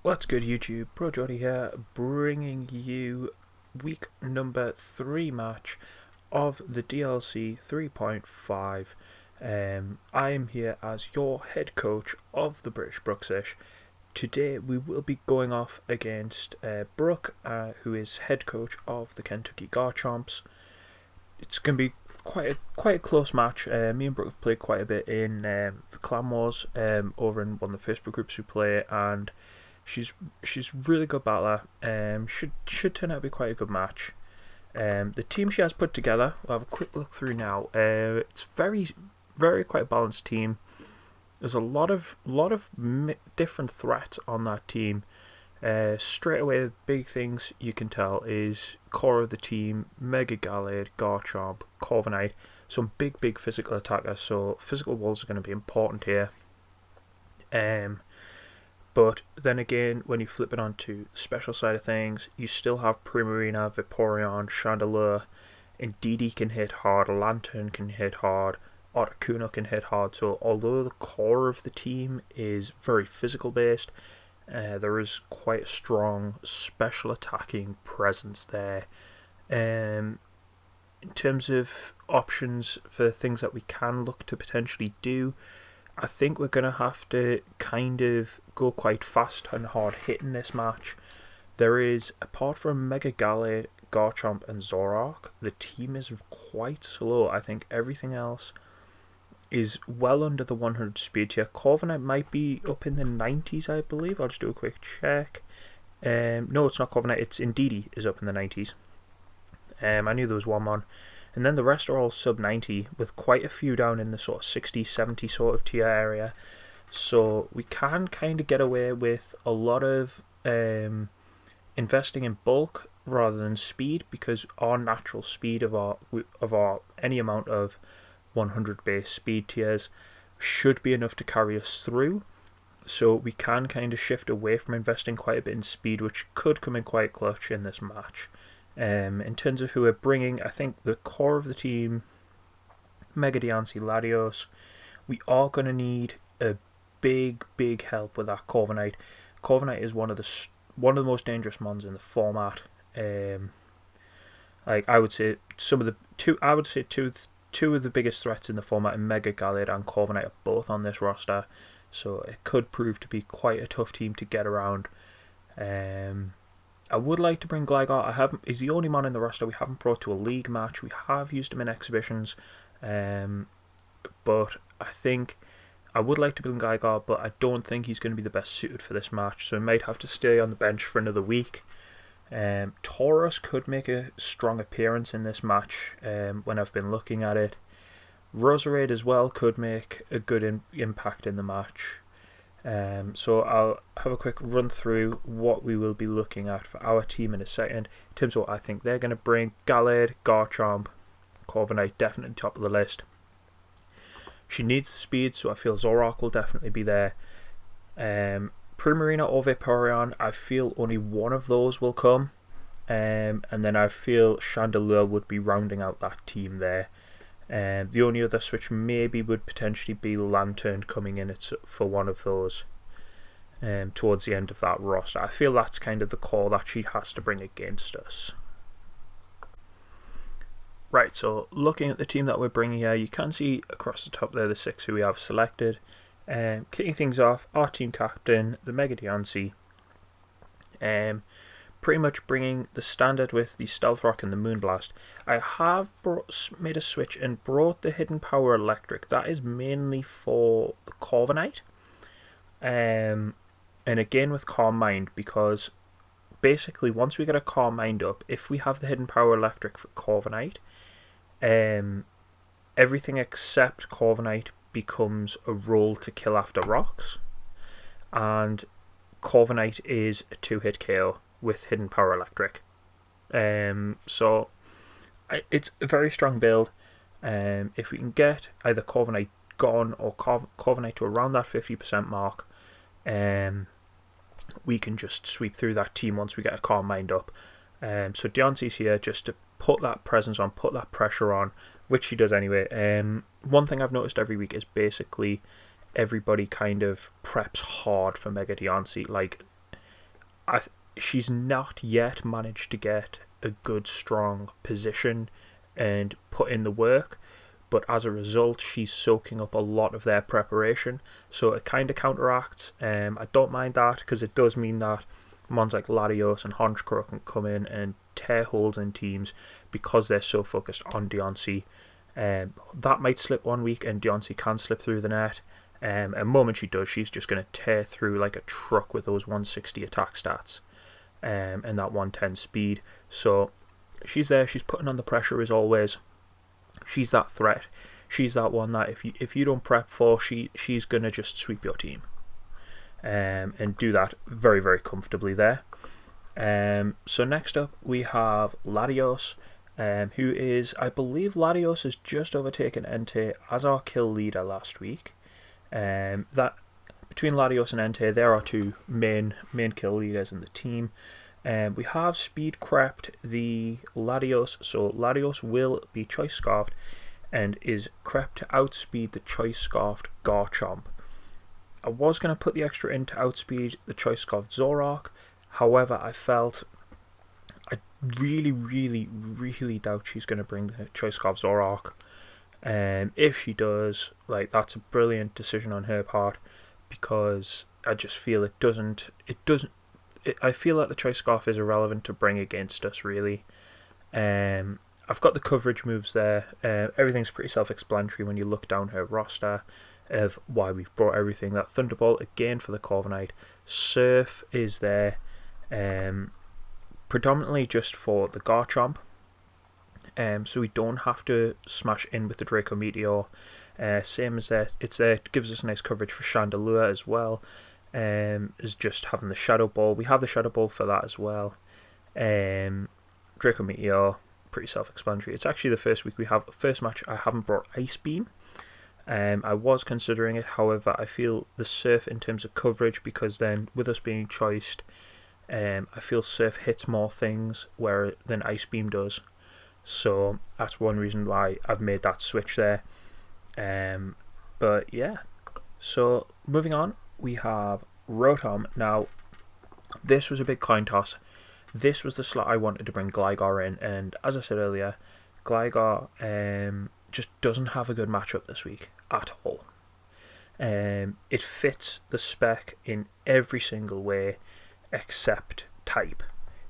What's good, YouTube? Bro Jody here, bringing you week number 3 match of the DLC 3.5. I am here as your head coach of the British Brooksish. Today we will be going off against Brooke, who is head coach of the Kentucky Garchomps. It's going to be quite a close match. Me and Brooke have played quite a bit in the Clan Wars over in one of the Facebook groups we play, and she's really good battler. Should turn out to be quite a good match. The team she has put together, we'll have a quick look through now. It's very quite a balanced team. There's a lot of different threats on that team. Straight away, the big things you can tell is core of the team: Mega Gallade, Garchomp, Corviknight. Some big physical attackers. So physical walls are going to be important here. But then again, when you flip it onto the special side of things, you still have Primarina, Vaporeon, Chandelure, Indeedee can hit hard, Lantern can hit hard, Articuno can hit hard. So although the core of the team is very physical based, there is quite a strong special attacking presence there. In terms of options for things that we can look to potentially do, I think we're going to have to kind of go quite fast and hard hitting this match. There is, apart from Mega Gallade, Garchomp and Zoroark, the team is quite slow. I think everything else is well under the 100 speed tier. Corviknight might be up in the 90s, I believe. I'll just do a quick check. No, it's not Corviknight, it's Indeedee is up in the 90s. I knew there was one. And then the rest are all sub 90, with quite a few down in the sort of 60, 70 sort of tier area. So we can kind of get away with a lot of investing in bulk rather than speed, because our natural speed of our any amount of 100 base speed tiers should be enough to carry us through. So we can kind of shift away from investing quite a bit in speed, which could come in quite clutch in this match. In terms of who we're bringing, I think the core of the team: Mega Diancie, Latios. We are going to need a big help with that Corviknight. Corviknight is one of the most dangerous mons in the format. I would say two of the biggest threats in the format, in Mega Gallade and Corviknight, are both on this roster. So it could prove to be quite a tough team to get around. I would like to bring Gligar. He's the only man in the roster we haven't brought to a league match. We have used him in exhibitions, but I think I would like to bring Gligar, but I don't think he's going to be the best suited for this match, so he might have to stay on the bench for another week. Taurus could make a strong appearance in this match when I've been looking at it. Rosarito as well could make a good impact in the match. So I'll have a quick run through what we will be looking at for our team in a second. In terms of what I think they're going to bring: Gallade, Garchomp, Corviknight, definitely top of the list. She needs the speed, so I feel Zoroark will definitely be there. Primarina or Vaporeon, I feel only one of those will come. And then I feel Chandelure would be rounding out that team there. The only other switch maybe would potentially be Lantern coming in for one of those towards the end of that roster. I feel that's kind of the core that she has to bring against us. Right, so looking at the team that we're bringing here, you can see across the top there the 6 who we have selected. Kicking things off, our team captain, the Mega Diancie. Pretty much bringing the standard with the Stealth Rock and the Moonblast. I have made a switch and brought the Hidden Power Electric. That is mainly for the Corviknight. And again with Calm Mind, because basically once we get a Calm Mind up, if we have the Hidden Power Electric for Corviknight, everything except Corviknight becomes a roll to kill after rocks. And Corviknight is a 2-hit KO with Hidden Power Electric. So it's a very strong build. If we can get either Corviknight gone or Corviknight to around that 50% mark, we can just sweep through that team once we get a Calm Mind up. So Diancie's here just to put that presence on, put that pressure on, which she does anyway. One thing I've noticed every week is basically everybody kind of preps hard for Mega Diancie. Like, she's not yet managed to get a good strong position and put in the work, but as a result she's soaking up a lot of their preparation, so it kind of counteracts. I don't mind that, because it does mean that ones like Latios and Hodge Girl can come in and tear holes in teams because they're so focused on Deontay. That might slip one week and Deontay can slip through the net. And the moment she does, she's just going to tear through like a truck with those 160 attack stats and that 110 speed. So she's there, she's putting on the pressure as always. She's that threat. She's that one that if you don't prep for, she's going to just sweep your team. And do that very, very comfortably there. So next up we have Latios, who is, I believe Latios has just overtaken Entei as our kill leader last week. That between Latios and Entei, there are two main kill leaders in the team. We have speed crept the Latios, so Latios will be choice scarfed and is crept to outspeed the choice scarfed Garchomp. I was going to put the extra in to outspeed the choice scarfed Zoroark, however I really, really, really doubt she's going to bring the choice scarfed Zoroark. If she does, like, that's a brilliant decision on her part, because I just feel I feel like the choice scarf is irrelevant to bring against us, really. I've got the coverage moves there. Everything's pretty self-explanatory when you look down her roster of why we've brought everything. That Thunderbolt again for the Corviknight. Surf is there, predominantly just for the Garchomp. So we don't have to smash in with the Draco Meteor. Same as that, it's there. It gives us nice coverage for Chandelure as well. Is just having the Shadow Ball. We have the Shadow Ball for that as well. Draco Meteor, pretty self-explanatory. It's actually the first match I haven't brought Ice Beam. I was considering it, however I feel the Surf in terms of coverage, because then with us being choiced, I feel Surf hits more things than Ice Beam does. So that's one reason why I've made that switch there. But yeah, so moving on, we have Rotom. Now, this was a big coin toss. This was the slot I wanted to bring Gligar in, and as I said earlier, Gligar just doesn't have a good matchup this week at all. It fits the spec in every single way except type.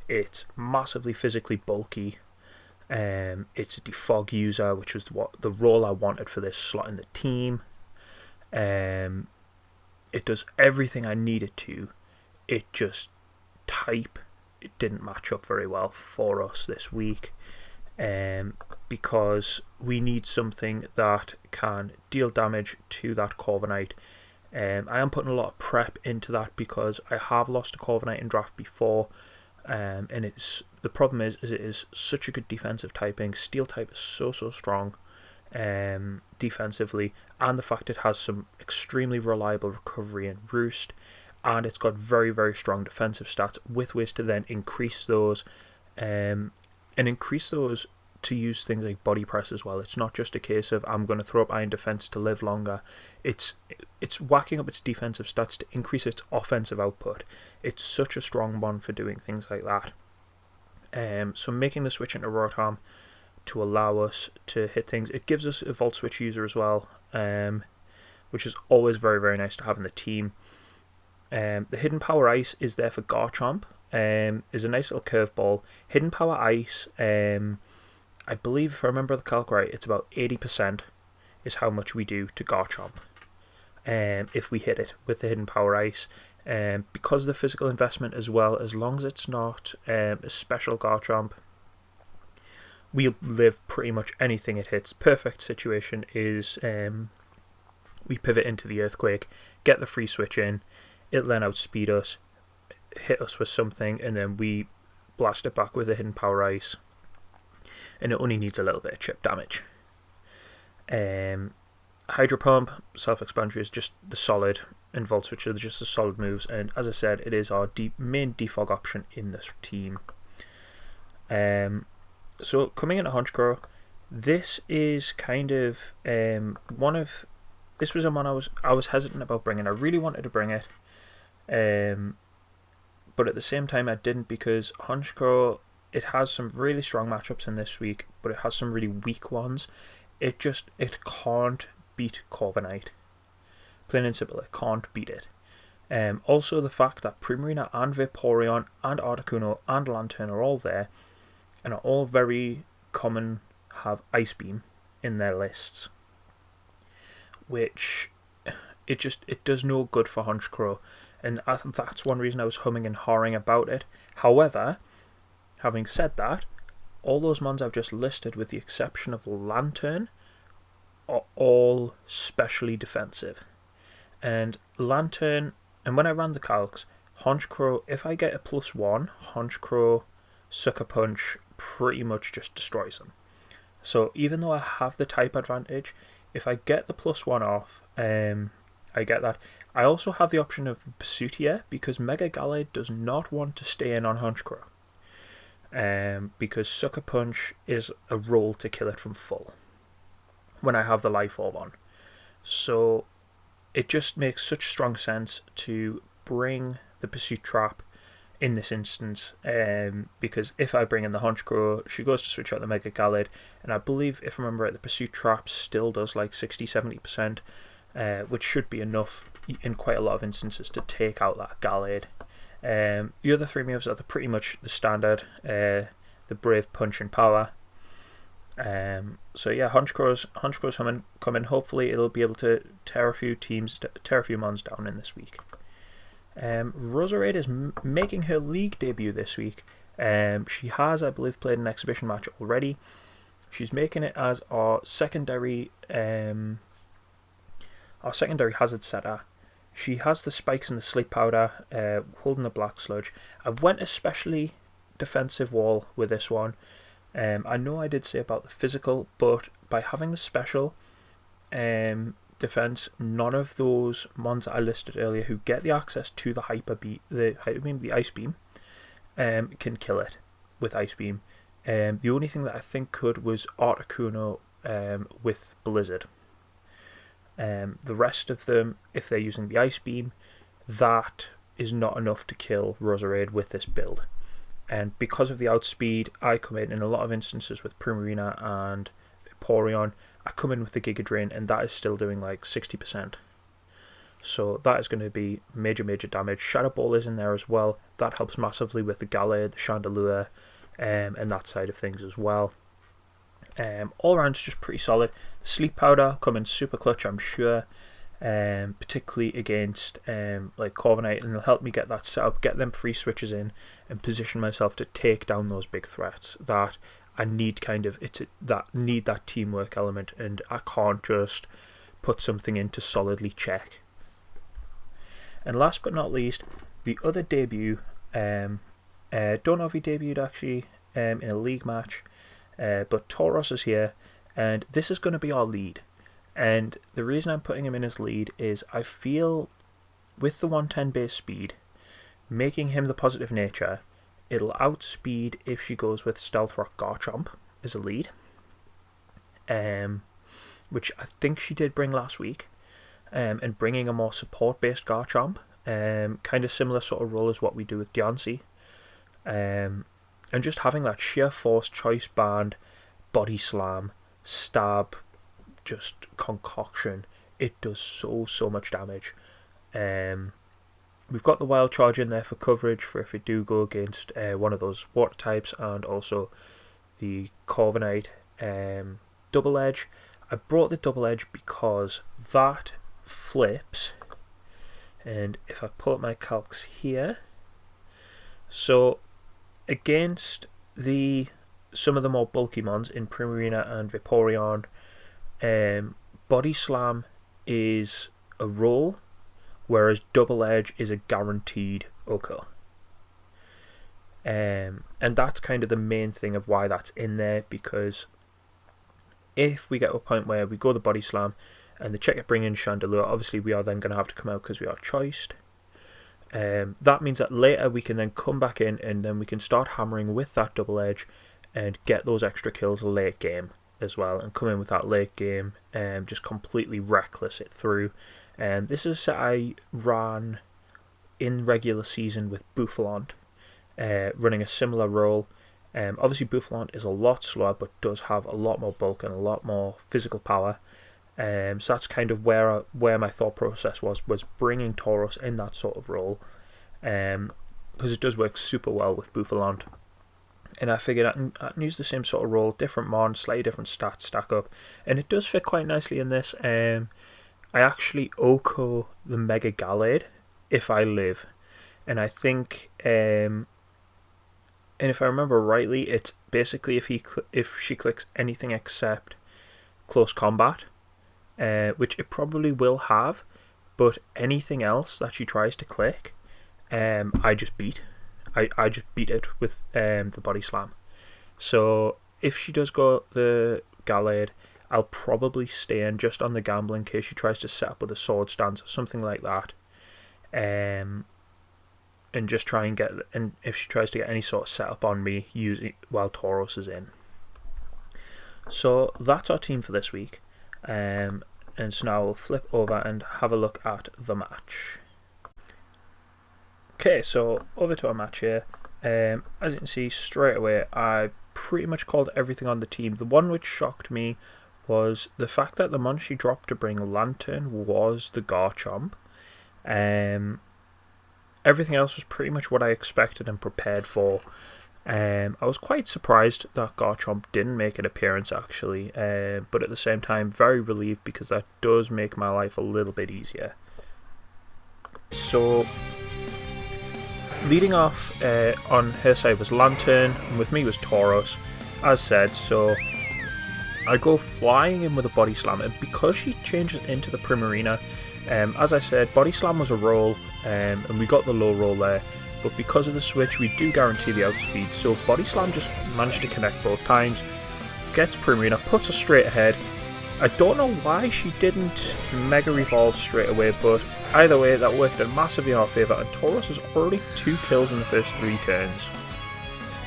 It's massively physically bulky. It's a defog user, which was the role I wanted for this slot in the team. It does everything I needed to. It just it didn't match up very well for us this week, because we need something that can deal damage to that Corviknight. I am putting a lot of prep into that because I have lost a Corviknight in draft before, and the problem is it is such a good defensive typing. Steel type is so strong defensively, and the fact it has some extremely reliable recovery and roost, and it's got very, very strong defensive stats with ways to then increase those, and increase those to use things like body press as well. It's not just a case of I'm going to throw up iron defense to live longer. It's whacking up its defensive stats to increase its offensive output. It's such a strong one for doing things like that. So making the switch into Rotom to allow us to hit things. It gives us a Volt Switch user as well, which is always very, very nice to have in the team. The Hidden Power Ice is there for Garchomp. Is a nice little curveball. Hidden Power Ice, I believe if I remember the calc right, it's about 80% is how much we do to Garchomp if we hit it with the Hidden Power Ice. Because of the physical investment as well, as long as it's not a special Garchomp, we'll live pretty much anything it hits. Perfect situation is we pivot into the Earthquake, get the free switch in, it'll then outspeed us, hit us with something, and then we blast it back with a Hidden Power Ice, and it only needs a little bit of chip damage. Hydro Pump, self-explanatory, is just the solid, and Volt Switch are just the solid moves, and as I said, it is our main defog option in this team. So coming into Hodge Girl, this is kind of this was a one I was hesitant about bringing. I really wanted to bring it, but at the same time I didn't, because Hodge Girl, it has some really strong matchups in this week, but it has some really weak ones. It can't beat Corviknight. Plain and simple, it can't beat it. Also, the fact that Primarina and Vaporeon and Articuno and Lanturn are all there, and are all very common, have Ice Beam in their lists, which it does no good for Hodge Girl, and that's one reason I was humming and hawing about it. However, having said that, all those mons I've just listed, with the exception of Lanturn, are all specially defensive. And Lanturn, and when I ran the calcs, Hodge Girl, if I get a +1, Hodge Girl Sucker Punch pretty much just destroys them. So even though I have the type advantage, if I get the +1 off, I get that. I also have the option of Pursuit here, because Mega Gallade does not want to stay in on Hodge Girl. Because Sucker Punch is a roll to kill it from full when I have the Life Orb on. So it just makes such strong sense to bring the Pursuit Trap in this instance, because if I bring in the Hodge Girl, she goes to switch out the Mega Gallade, and I believe, if I remember right, the Pursuit Trap still does like 60-70%, which should be enough in quite a lot of instances to take out that Gallade. The other three moves are pretty much the standard, the Brave, Punch and Power. So yeah, Hodge Girl's coming. Hopefully it'll be able to tear a few mons down in this week. Rosarito is making her league debut this week. She has, I believe, played an exhibition match already. She's making it as our secondary hazard setter. She has the spikes and the sleep powder, holding the black sludge. I went especially defensive wall with this one. I know I did say about the physical, but by having the special defense, none of those mons that I listed earlier who get the access to the the Ice Beam, can kill it with Ice Beam. The only thing that I think could was Articuno with Blizzard. The rest of them, if they're using the Ice Beam, that is not enough to kill Rosarito with this build. And because of the outspeed, I come in a lot of instances with Primarina and Vaporeon, I come in with the Giga Drain, and that is still doing like 60%. So that is going to be major damage. Shadow Ball is in there as well. That helps massively with the Gallade, the Chandelure, and that side of things as well. All around it's just pretty solid. The Sleep Powder come in super clutch, I'm sure, particularly against like Corviknight, and it'll help me get that set up, get them free switches in, and position myself to take down those big threats that I need. Need that teamwork element, and I can't just put something in to solidly check. And last but not least, the other debut. Don't know if he debuted actually in a league match. But Taurus is here, and this is going to be our lead. And the reason I'm putting him in as lead is I feel with the 110 base speed, making him the positive nature, it'll outspeed if she goes with Stealth Rock Garchomp as a lead, which I think she did bring last week, and bringing a more support based Garchomp, kind of similar sort of role as what we do with Diancie. And just having that sheer force, choice band, body slam, stab, just concoction, it does so much damage. We've got the wild charge in there for coverage for if we do go against one of those water types, and also the Corviknight double edge. I brought the double edge because that flips, and if I pull up my calcs here, so against some of the more bulky mons in Primarina and Vaporeon, Body Slam is a roll, whereas Double Edge is a guaranteed occur. And that's kind of the main thing of why that's in there, because if we get to a point where we go the Body Slam and the check it bring in Chandelure, obviously we are then going to have to come out because we are choiced. That means that later we can then come back in, and then we can start hammering with that double edge and get those extra kills late game as well, and come in with that late game just completely reckless it through. This is a set I ran in regular season with Boufflant, running a similar role. Obviously Boufflant is a lot slower but does have a lot more bulk and a lot more physical power. So that's kind of where my thought process was bringing Taurus in that sort of role, because it does work super well with Boufflant. And I figured I can use the same sort of role, different mon, slightly different stats stack up, and it does fit quite nicely in this. I actually Oko the Mega Gallade if I live, and I think, and if I remember rightly, it's basically if she clicks anything except close combat, which it probably will have, but anything else that she tries to click, I just beat. I just beat it with the body slam. So if she does go the Gallade, I'll probably stay in just on the gamble in case she tries to set up with a sword stance or something like that. And just try and get, and if she tries to get any sort of setup on me using while Taurus is in. So that's our team for this week. And so now we'll flip over and have a look at the match. Okay, so over to our match here. As you can see straight away, I pretty much called everything on the team. The one which shocked me was the fact that the mon she dropped to bring Lantern was the Garchomp. Everything else was pretty much what I expected and prepared for. I was quite surprised that Garchomp didn't make an appearance actually, but at the same time very relieved because that does make my life a little bit easier. So leading off on her side was Lantern, and with me was Taurus, as said. So I go flying in with a body slam, and because she changes into the Primarina, as I said, body slam was a roll, and we got the low roll there, but because of the switch we do guarantee the outspeed, so body slam just managed to connect both times, gets Primarina, puts her straight ahead. I don't know why she didn't Mega Revolve straight away, but either way that worked out massively in our favour, and Taurus has already 2 kills in the first 3 turns.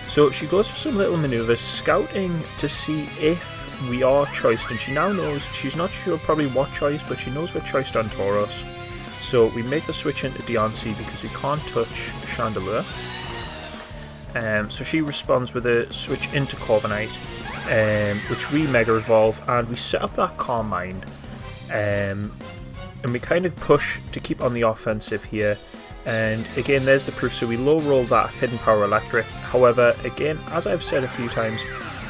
So she goes for some little manoeuvres, scouting to see if we are choiced, and she now knows, she's not sure probably what choice, but she knows we're choiced on Taurus. So we make the switch into Deontay because we can't touch Chandelure. So she responds with a switch into Corviknight, which we Mega Evolve, and we set up that Calm Mind. And we kind of push to keep on the offensive here. And again, there's the proof. So we low roll that Hidden Power Electric. However, again, as I've said a few times,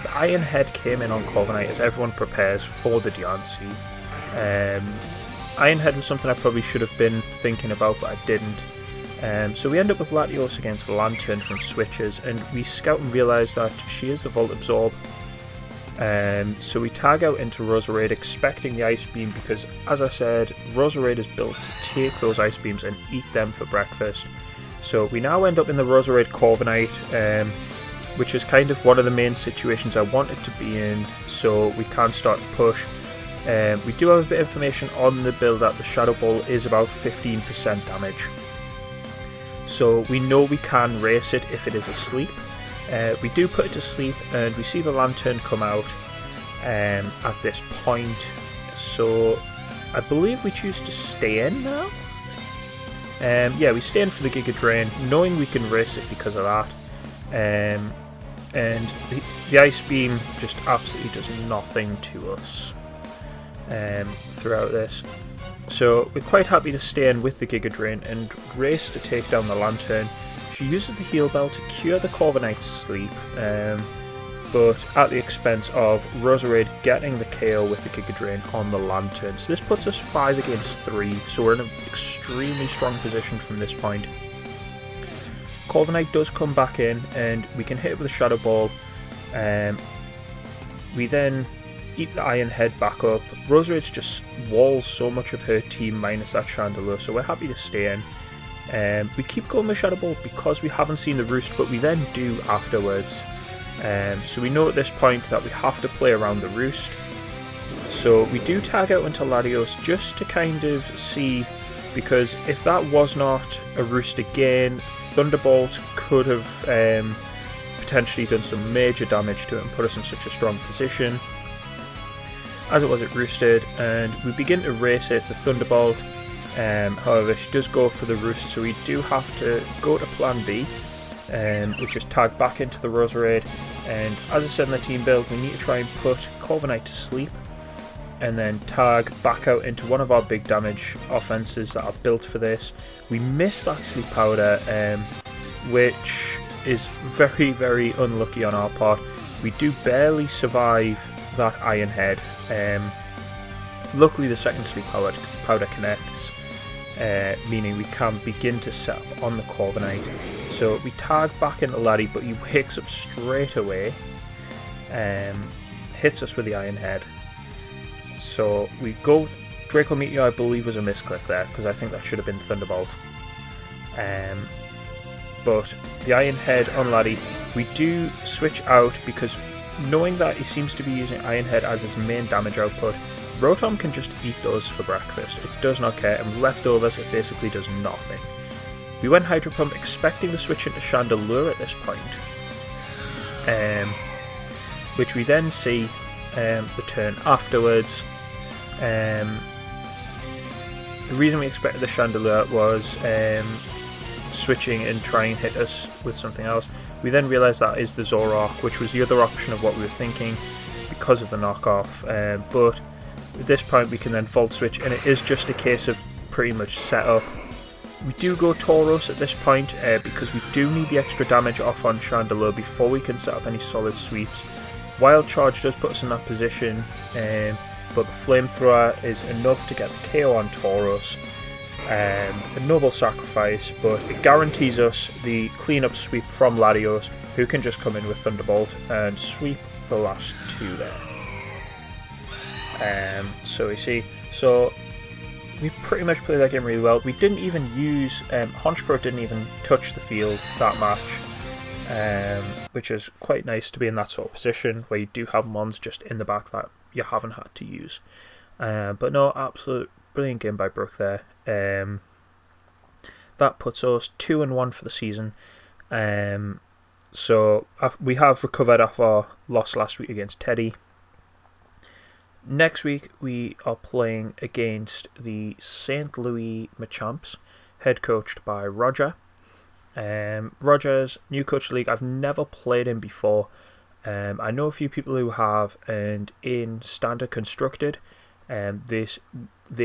the Iron Head came in on Corviknight as everyone prepares for the Deontay. Iron Head was something I probably should have been thinking about, but I didn't. So we end up with Latios against Lantern from switches, and we scout and realise that she is the Volt Absorb. So we tag out into Rosarito expecting the Ice Beam because, as I said, Rosarito is built to take those Ice Beams and eat them for breakfast. So we now end up in the Rosarito Corviknight, which is kind of one of the main situations I wanted to be in, so we can start to push. We do have a bit of information on the build that the Shadow Ball is about 15% damage. So we know we can race it if it is asleep. We do put it to sleep, and we see the Lantern come out at this point. So I believe we choose to stay in now. Yeah, we stay in for the Giga Drain, knowing we can race it because of that. And the Ice Beam just absolutely does nothing to us throughout this. So we're quite happy to stay in with the Giga Drain and race to take down the Lantern. She uses the Heal Bell to cure the Corviknight's sleep, but at the expense of Roserade getting the KO with the Giga Drain on the Lantern. So this puts us 5 against 3, so we're in an extremely strong position from this point. Corviknight does come back in, and we can hit it with a Shadow Ball. We then eat the Iron Head back up. Roserade just walls so much of her team minus that Chandelure, so we're happy to stay in. We keep going with Shadow Ball because we haven't seen the Roost, but we then do afterwards. So we know at this point that we have to play around the Roost. So we do tag out into Latios just to kind of see, because if that was not a Roost again, Thunderbolt could have potentially done some major damage to it and put us in such a strong position. As it was, it roosted, and we begin to race it. The Thunderbolt However, she does go for the roost, so we do have to go to plan B, which is tag back into the Roserade. And as I said in the team build, we need to try and put Corviknight to sleep, and then tag back out into one of our big damage offenses that are built for this. We miss that sleep powder, which is very, very unlucky on our part. We do barely survive that Iron Head. Luckily the second sleep powder connects, meaning we can begin to set up on the Corviknight. So we tag back into Laddie, but he wakes up straight away, hits us with the Iron Head. So we go Draco Meteor, I believe was a misclick there, because I think that should have been Thunderbolt. But the Iron Head on Laddie, we do switch out because knowing that he seems to be using Iron Head as his main damage output, Rotom can just eat those for breakfast. It does not care, and leftovers, it basically does nothing. We went Hydro Pump expecting the switch into Chandelure at this point, which we then see the turn afterwards. The reason we expected the Chandelure was switching and trying and hit us with something else. We then realised that is the Zoroark, which was the other option of what we were thinking because of the knockoff. But at this point we can then Volt Switch, and it is just a case of pretty much set up. We do go Taurus at this point because we do need the extra damage off on Chandelure before we can set up any solid sweeps. Wild Charge does put us in that position, but the Flamethrower is enough to get the KO on Taurus. A noble sacrifice, but it guarantees us the cleanup sweep from Latios, who can just come in with Thunderbolt and sweep the last two there. So we see, we pretty much played that game really well. We didn't even use, Hodge Girl didn't even touch the field that match, which is quite nice to be in that sort of position where you do have mons just in the back that you haven't had to use. But no, absolute brilliant game by Brooke there. That puts us 2-1 for the season. So we have recovered off our loss last week against Teddy. Next week we are playing against the St. Louis Machamps, head coached by Roger. Roger's new coach league. I've never played him before. I know a few people who have, and in Standard Constructed, they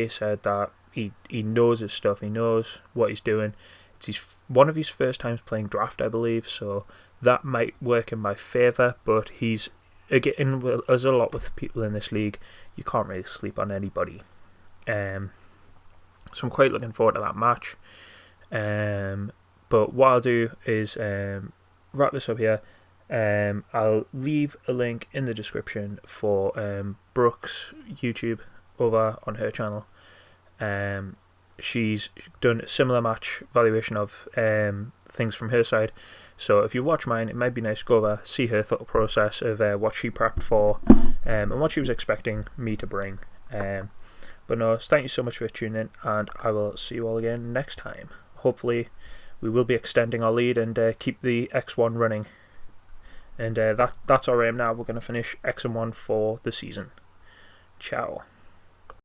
said that he knows his stuff. He knows what he's doing. It's one of his first times playing Draft, I believe, so that might work in my favour. But he's again, as a lot with people in this league, you can't really sleep on anybody. So I'm quite looking forward to that match. But what I'll do is wrap this up here. I'll leave a link in the description for Brooke's YouTube over on her channel. She's done a similar match valuation of things from her side. So if you watch mine, it might be nice to go over, see her thought process of what she prepped for and what she was expecting me to bring. But no, thank you so much for tuning in, and I will see you all again next time. Hopefully we will be extending our lead and keep the X1 running. And that's our aim now. We're going to finish X1 for the season. Ciao.